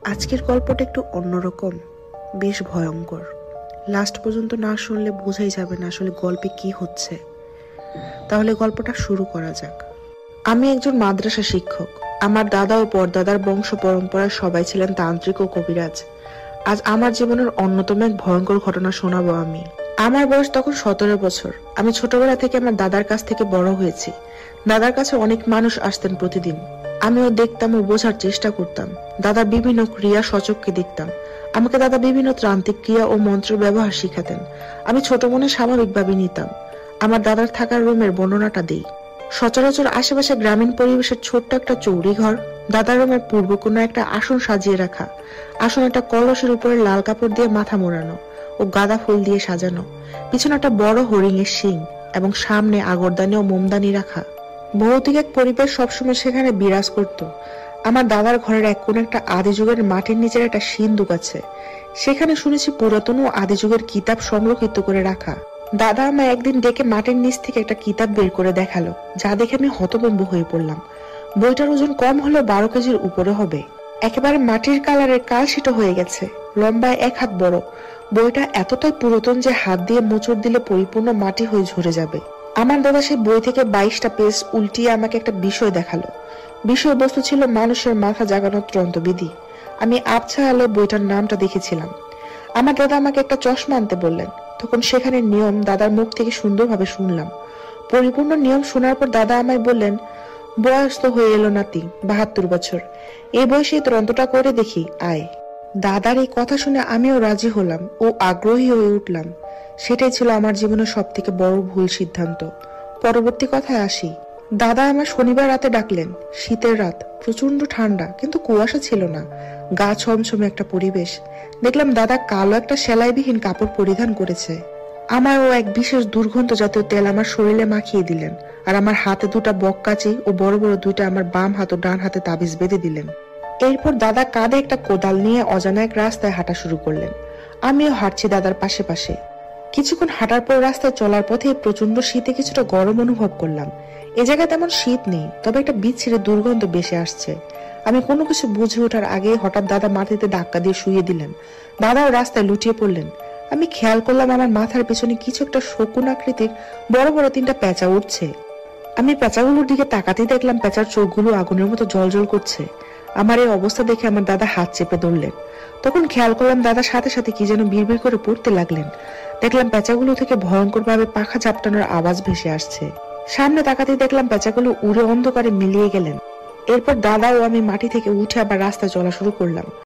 আজকের গল্পটা একটু অন্যরকম, বেশ ভয়ঙ্কর। লাস্ট পর্যন্ত না শুনলে বোঝাই যাবে না আসলে গল্পে কি হচ্ছে। তাহলে গল্পটা শুরু করা যাক। আমি একজন মাদ্রাসা শিক্ষক। আমার দাদা ও পরদাদার বংশ পরম্পরায় সবাই ছিলেন তান্ত্রিক ও কবিরাজ। আজ আমার জীবনের অন্যতম এক ভয়ঙ্কর ঘটনা শোনাবো আমি। আমার বয়স তখন 17 বছর। আমি ছোটবেলা থেকে আমার দাদার কাছ থেকে বড় হয়েছি। দাদার কাছে অনেক মানুষ আসতেন প্রতিদিন। আমিও দেখতাম ও বোঝার চেষ্টা করতাম। দাদার বিভিন্ন ক্রিয়া সচক্ষে দেখতাম। আমাকে দাদা বিভিন্ন তান্ত্রিক ক্রিয়া ও মন্ত্রের ব্যবহার শিখাতেন। আমি ছোট মনে স্বাভাবিকভাবে নিতাম। আমার দাদার থাকার রুমের বর্ণনাটা দিই। সচরাচর আশেপাশে গ্রামীণ পরিবেশের ছোট্ট একটা চৌরি ঘর। দাদার রুমের পূর্ব কোণে একটা আসন সাজিয়ে রাখা। আসন একটা কলসের উপরে লাল কাপড় দিয়ে মাথা মোড়ানো ও গাঁদা ফুল দিয়ে সাজানো। পিছনে একটা বড় হরিণের শিং এবং সামনে আগরদানি ও মোমদানি রাখা। ভৌতিক এক পরিবেশ সবসময় সেখানে বিরাজ করত। আমার দাদার ঘরের এক কোণে একটা আদি যুগের মাটির নিচের একটা সিন্দুক আছে। সেখানে শুনেছি পুরাতন ও আদি যুগের কিতাব সংরক্ষিত করে রাখা। দাদা আমায় একদিন ডেকে মাটির নিচ থেকে একটা কিতাব বের করে দেখালো, যা দেখে আমি হতভম্ব হয়ে পড়লাম। বইটার ওজন কম হলেও 12 কেজির উপরে হবে। একেবারে মাটির কালারের কালশিটো হয়ে গেছে, লম্বায় 1 হাত বড়। বইটা এতটাই পুরাতন যে হাত দিয়ে মোচড় দিলে পরিপূর্ণ মাটি হয়ে ঝরে যাবে। আমার দাদা সেই বই থেকে 22টা পেজ উল্টিয়ে আমাকে একটা বিষয় দেখালো। বিষয়বস্তু ছিল মানুষের মাথা জাগানোর তন্ত্রবিধি। আমি আবছা আলোয় বইটার নামটা দেখেছিলাম। আমার দাদা আমাকে একটা চশমা আনতে বললেন। তখন সেখানে নিয়ম দাদার মুখ থেকে সুন্দরভাবে শুনলাম। পরিপূর্ণ নিয়ম শোনার পর দাদা আমায় বললেন, বয়স তো হয়ে এলো নাতি, 72 বছর। এই বয়সে এই তন্ত্রটা করে দেখি, আয়। দাদার এই কথা শুনে আমিও রাজি হলাম ও আগ্রহী হয়ে উঠলাম। সেটাই ছিল আমার জীবনের সব থেকে বড় ভুল সিদ্ধান্ত। পরবর্তী কথায় আসি। দাদা আমার শনিবার রাতে ডাকলেন। শীতের রাত, প্রচন্ড ঠান্ডা, কিন্তু কুয়াশা ছিল না। গা ছমছমে একটা পরিবেশ। দেখলাম দাদা কালো একটা সেলাইবিহীন কাপড় পরিধান করেছে। আমারও এক বিশেষ দুর্গন্ধ জাতীয় তেল আমার শরীরে মাখিয়ে দিলেন, আর আমার হাতে 2টা বককাচি ও বড় বড় 2টা আমার বাম হাত ও ডান হাতে তাবিজ বেঁধে দিলেন। এরপর দাদা কাঁধে একটা কোদাল নিয়ে অজানা এক রাস্তায় হাঁটা শুরু করলেন। আমিও হাঁটছি দাদার পাশে পাশে। কিছুক্ষণ হাঁটার পর রাস্তায় চলার পথে প্রচন্ড শীতে কিছুটা গরম অনুভব করলাম। এ জায়গায় তেমন শীত নেই, তবে একটা বিচ্ছিরি দুর্গন্ধ বেশি আসছে। আমি কোনো কিছু বুঝে ওঠার আগে হঠাৎ দাদা মাটিতে ধাক্কা দিয়ে শুয়ে দিলেন। দাদাও রাস্তায় লুটিয়ে পড়লেন। আমি খেয়াল করলাম আমার মাথার পেছনে কিছু একটা শকুন আকৃতির বড় বড় 3টা পেঁচা উঠছে। আমি পেঁচাগুলোর দিকে তাকাতেই দেখলাম পেঁচার চোখগুলো আগুনের মতো জ্বলজ্বল করছে। আমার এই অবস্থা দেখে আমার দাদা হাত চেপে ধরলেন। তখন খেয়াল করলাম দাদার সাথে সাথে কি যেন বিড়বিড় করে পড়তে লাগলেন। দেখলাম পেঁচাগুলো থেকে ভয়ঙ্কর ভাবে পাখা ঝাপটানোর আওয়াজ ভেসে আসছে। সামনে তাকাতেই দেখলাম পেঁচাগুলো উড়ে অন্ধকারে মিলিয়ে গেলেন। এরপর দাদা ও আমি মাটি থেকে উঠে আবার রাস্তায় চলা শুরু করলাম।